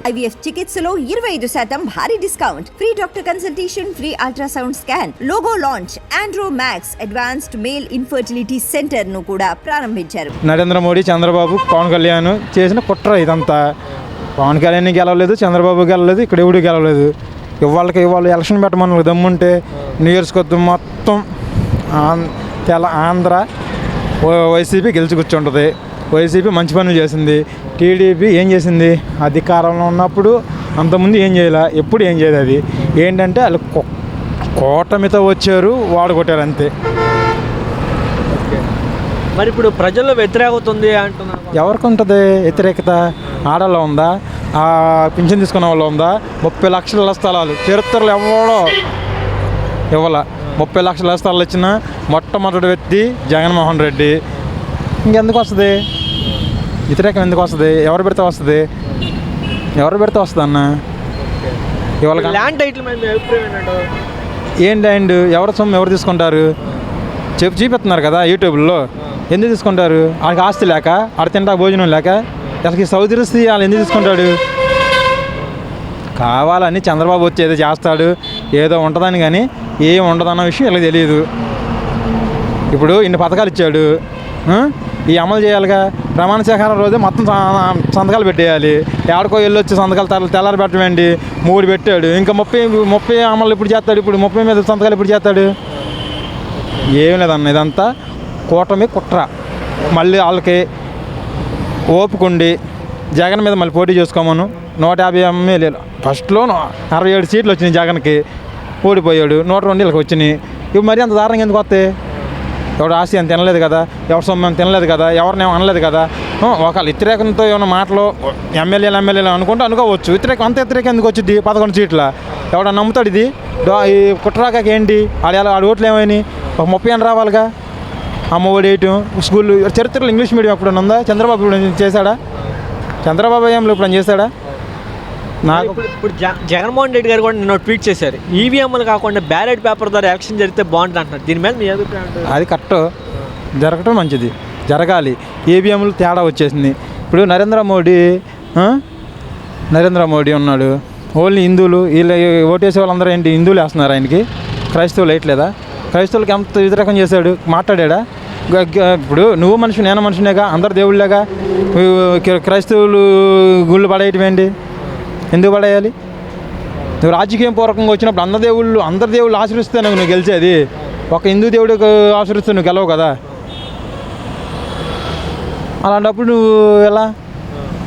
IVF చికిత్సలో 25% భారీ discount, free doctor consultation, free ultrasound scan. Logo launch Andro max advanced male infertility centre ను కూడా ప్రారంభించారు. నరేంద్ర మోడీ, చంద్రబాబు, పవన్ కళ్యాణ్ చేసిన కుట్ర ఇదంతా. పవన్ కళ్యాణ్ గెలవలేదు, చంద్రబాబు గెలవలేదు, ఇక్కడ ఎవడు గెలవలేదు. ఇవాళ ఎలక్షన్ పెట్టమని దమ్ముంటే నియోజకవర్గం మొత్తం ఆంధ్ర వైసీపీ గెలిచి కూర్చుంటుంది. వైసీపీ మంచి పనులు చేసింది. టీడీపీ ఏం చేసింది? అధికారంలో ఉన్నప్పుడు అంతకుముందు ఏం చేయాలి, ఎప్పుడు ఏం చేయదు. అది ఏంటంటే వాళ్ళు కూటమితో వచ్చారు, వాడుకొట్టారు అంతే. మరి ఇప్పుడు ప్రజల్లో వ్యతిరేకత ఉంది అంటున్నారు. ఎవరికి ఉంటుంది వ్యతిరేకత? ఆడలో ఉందా? పింఛన్ తీసుకున్న వాళ్ళు ఉందా? 30 లక్షల స్థలాలు చరిత్రలో ఎవడో ఇవ్వాల. 30 లక్షల స్థలాలు ఇచ్చిన మొట్టమొదటి వ్యక్తి జగన్మోహన్ రెడ్డి. ఇంకెందుకు వస్తుంది వ్యతిరేకం? ఎందుకు వస్తుంది? ఎవరు పెడితే వస్తుంది? ఎవరు పెడితే వస్తుంది అన్న? ఇవాళ ల్యాండ్ టైటిల్ మీద అభిప్రాయం ఏంటంటే ఏం ల్యాండ్? ఎవరి సొమ్ము ఎవరు తీసుకుంటారు? చూపిస్తున్నారు కదా యూట్యూబ్లో. ఎందుకు తీసుకుంటారు? ఆడికి ఆస్తి లేక, ఆడ తింటా భోజనం లేక, అసలు సౌదరిస్తే వాళ్ళు ఎందుకు తీసుకుంటాడు? కావాలని చంద్రబాబు వచ్చి ఏదో చేస్తాడు, ఏదో ఉంటుందని, కానీ ఏం ఉండదన్న విషయం వీళ్ళకి తెలియదు. ఇప్పుడు ఇన్ని పథకాలు ఇచ్చాడు, ఈ అమలు చేయాలిగా. ప్రమాణ స్వీకారం రోజే మొత్తం సంతకాలు పెట్టేయాలి. ఎక్కడికో వెళ్ళొచ్చి సంతకాలు తెల్లారి పెట్టమండి. 3 పెట్టాడు, ఇంకా 30 అమలు ఇప్పుడు చేస్తాడు. ఇప్పుడు 30 మీద సంతకాలు ఇప్పుడు చేస్తాడు. ఏం లేదన్న, ఇదంతా కూటమి కుట్ర. మళ్ళీ వాళ్ళకి ఓపుకుండి జగన్ మీద మళ్ళీ పోటీ చేసుకోమను. 150 ఎమ్మెల్యేలు ఫస్ట్లో 67 సీట్లు వచ్చినాయి జగన్కి, ఓడిపోయాడు. 102 వీళ్ళకి వచ్చినాయి. ఇవి మరీ అంత దారుణంగా ఎందుకు వస్తాయి? ఎవడు ఆస్తి అని తినలేదు కదా, ఎవరి సొమ్ము తినలేదు కదా, ఎవరినేమో అనలేదు కదా. ఒకళ్ళు వ్యతిరేకంతో ఏమైనా మాటలు ఎమ్మెల్యేలు అనుకోవచ్చు. వ్యతిరేకం ఎందుకు వచ్చింది? 11 సీట్ల ఎవడన్నా నమ్ముతాడు ఇది? ఈ కుట్రాక ఏంటి? ఆడ ఓట్లు ఏమైనాయి? ఒక 30 అని రావాలిగా. అమ్మ ఒడి వేయటం, స్కూళ్ళు, చరిత్రలో ఇంగ్లీష్ మీడియం ఎప్పుడైనా ఉందా? చంద్రబాబు ఇప్పుడు చేశాడా? చంద్రబాబు ఏంలో ఇప్పుడు చేశాడా? నాకు ఇప్పుడు జగన్మోహన్ రెడ్డి గారు కూడా నిన్న ట్వీట్ చేశారు, ఈవీఎంలు కాకుండా బ్యాలెట్ పేపర్ ద్వారా ఎలక్షన్ జరిగితే బాగుంటుంది అంటున్నారు. దీని మీద మీ అభిప్రాయం? అది కరెక్ట్, జరగటం మంచిది, జరగాలి. ఈవీఎంలు తేడా వచ్చేసింది. ఇప్పుడు నరేంద్ర మోడీ ఉన్నాడు, ఓన్లీ హిందువులు వీళ్ళు ఓటేసే వాళ్ళందరూ ఏంటి హిందువులు వేస్తున్నారు ఆయనకి, క్రైస్తవులు వేయట్లేదా? క్రైస్తవులకి ఎంత వ్యతిరేకం చేశాడు? మాట్లాడా? ఇప్పుడు నువ్వు మనిషి, నేను మనిషినేగా, అందరు దేవుళ్ళేగా. క్రైస్తవులు గుళ్ళు పడేయటం ఏంటి? ఎందుకు పడేయాలి? నువ్వు రాజకీయం పూర్వకంగా వచ్చినప్పుడు అందరు దేవుళ్ళు ఆశ్రయిస్తే నువ్వు గెలిచేది. ఒక హిందూ దేవుడికి ఆశ్రయిస్తే నువ్వు గెలవు కదా. అలాంటప్పుడు నువ్వు ఎలా?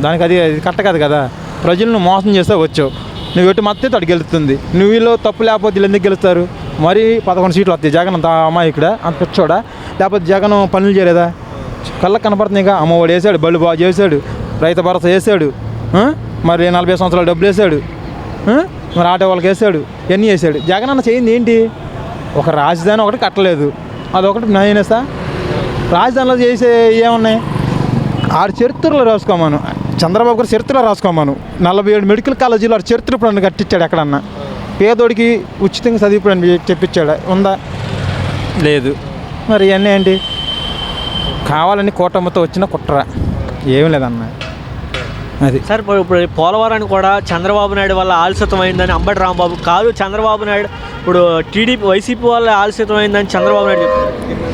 దానికి అది కరెక్ట్ కాదు కదా. ప్రజలను మోసం చేస్తే వచ్చావు, నువ్వు ఎటు మత్తే తడు గెలుస్తుంది. నువ్వు వీళ్ళు తప్పు లేకపోతే వీళ్ళు ఎందుకు గెలుస్తారు? మరి 11 సీట్లు వస్తాయి. జగన్ అంత అమాయకుడా, అంత పిచ్చోడా? లేకపోతే జగన్ పనులు చేయలేదా? కళ్ళకు కనపడుతున్నాయిగా. అమ్మఒడి వేసాడు, బళ్ళు బాగా చేశాడు, రైతు భరోసా వేసాడు, మరి 40 సంవత్సరాలు డబ్బులు వేసాడు, మరి ఆటో వాళ్ళకి వేసాడు, ఇవన్నీ వేసాడు. జగన్ అన్న చేయింది ఏంటి? ఒక రాజధాని ఒకటి కట్టలేదు, అదొకటి నయనేసా. రాజధానిలో చేసే ఏమున్నాయి? ఆడ చరిత్రలో రాసుకోమను. చంద్రబాబు గారు చరిత్రలో రాసుకోమను. 47 మెడికల్ కాలేజీలో ఆడు చరిత్ర ఇప్పుడు కట్టించాడు. ఎక్కడన్నా పేదోడికి ఉచితంగా చదివిపోయాడు చెప్పించాడు? ఉందా? లేదు. మరి ఇవన్నీ ఏంటి? కావాలని కూటమితో వచ్చిన కుట్ర, ఏమి లేదన్న. అది సార్ ఇప్పుడు పోలవరాన్ని కూడా చంద్రబాబు నాయుడు వల్ల ఆలస్యం అయిందని అంబటి రాంబాబు కాదు, చంద్రబాబు నాయుడు ఇప్పుడు టీడీపీ వైసీపీ వల్ల ఆలస్యం అయిందని చంద్రబాబు నాయుడు చెప్పారు.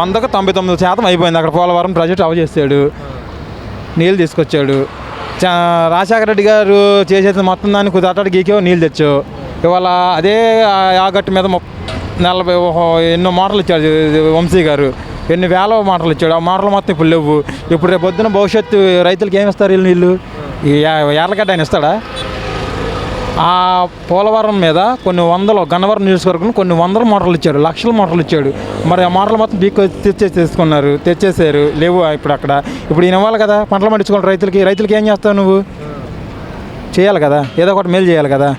100కు 99% అయిపోయింది. అక్కడ పోలవరం ప్రాజెక్ట్ అవజేస్తాడు, నీళ్ళు తీసుకొచ్చాడు. రాజశేఖర రెడ్డి గారు చేసేది మొత్తం దాన్ని కుదరటాడు గీకేవో నీళ్ళు తెచ్చావు. ఇవాళ అదే ఆగట్టు మీద 40 ఎన్నో మోటార్లు ఇచ్చాడు వంశీ గారు, ఎన్ని వేల మోటార్లు ఇచ్చాడు. ఆ మోటార్లు మొత్తం ఇప్పుడు లేవు. ఇప్పుడు రేపు పొద్దున భవిష్యత్తు రైతులకి ఏమి ఇస్తారు వీళ్ళు? ఏర్లగడ్డ ఆయన ఇస్తాడా? ఆ పోలవరం మీద కొన్ని వందలు, గన్నవరం నియోజకవర్గం కొన్ని వందల మోటార్లు ఇచ్చాడు, లక్షల మోటార్లు ఇచ్చాడు. మరి ఆ మోటార్లు మొత్తం తెచ్చేసారు, లేవు ఇప్పుడు అక్కడ. ఇప్పుడు ఈయన ఇవ్వాలి కదా, పంటలు పండించుకోవాలి రైతులకి. ఏం చేస్తావు నువ్వు? చేయాలి కదా, ఏదో ఒకటి మేలు చేయాలి కదా.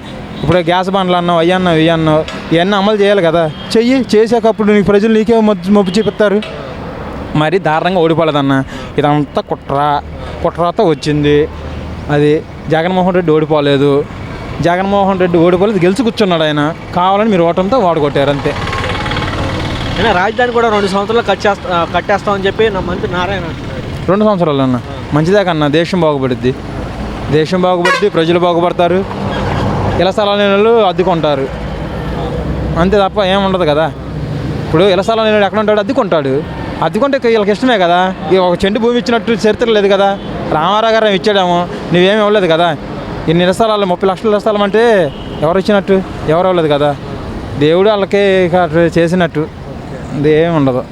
ఇప్పుడు గ్యాస్ బండ్లు అన్నావు, అయ్యన్నావు, ఇవన్నావు, ఇవన్నీ అమలు చేయాలి కదా. చేసాకప్పుడు నీకు ప్రజలు నీకే మొబ్బు చూపిస్తారు. మరి దారుణంగా ఓడిపోలేదన్న. ఇదంతా కుట్రతో వచ్చింది. అది జగన్మోహన్ రెడ్డి ఓడిపోలేదు. గెలిచి కూర్చున్నాడు ఆయన. కావాలని మీరు ఓటంతో వాడుకొట్టారు అంతే. అయినా రాజధాని కూడా 2 సంవత్సరాలు కట్టేస్తామని చెప్పి నా మంత్రి నారాయణ అంటున్నాడు. 2 సంవత్సరాలు అన్న మంచిదే కన్నా, దేశం బాగుపడుద్ది. దేశం బాగుపడుతుంది, ప్రజలు బాగుపడతారు. ఇళ్ల స్థలాలు లేని వాళ్ళు అద్దెకుంటారు, అంతే తప్ప ఏం ఉండదు కదా. ఇప్పుడు ఇళ్ల స్థలాలు లేని ఎక్కడ ఉంటాడు? అద్దెకుంటాడు. అద్దెకుంటే వీళ్ళకి ఇష్టమే కదా. ఇక ఒక చెండు భూమి ఇచ్చినట్టు చరిత్ర లేదు కదా. రామారావు గారు ఇచ్చాడేమో, నువ్వేమి ఇవ్వలేదు కదా. ఇన్ని ఇళ్ల స్థలాలు 30 లక్షల ఇళ్ల స్థలం అంటే ఎవరు ఇచ్చినట్టు? ఎవరు ఇవ్వలేదు కదా. దేవుడు వాళ్ళకి చేసినట్టు, ఇది ఏమి ఉండదు.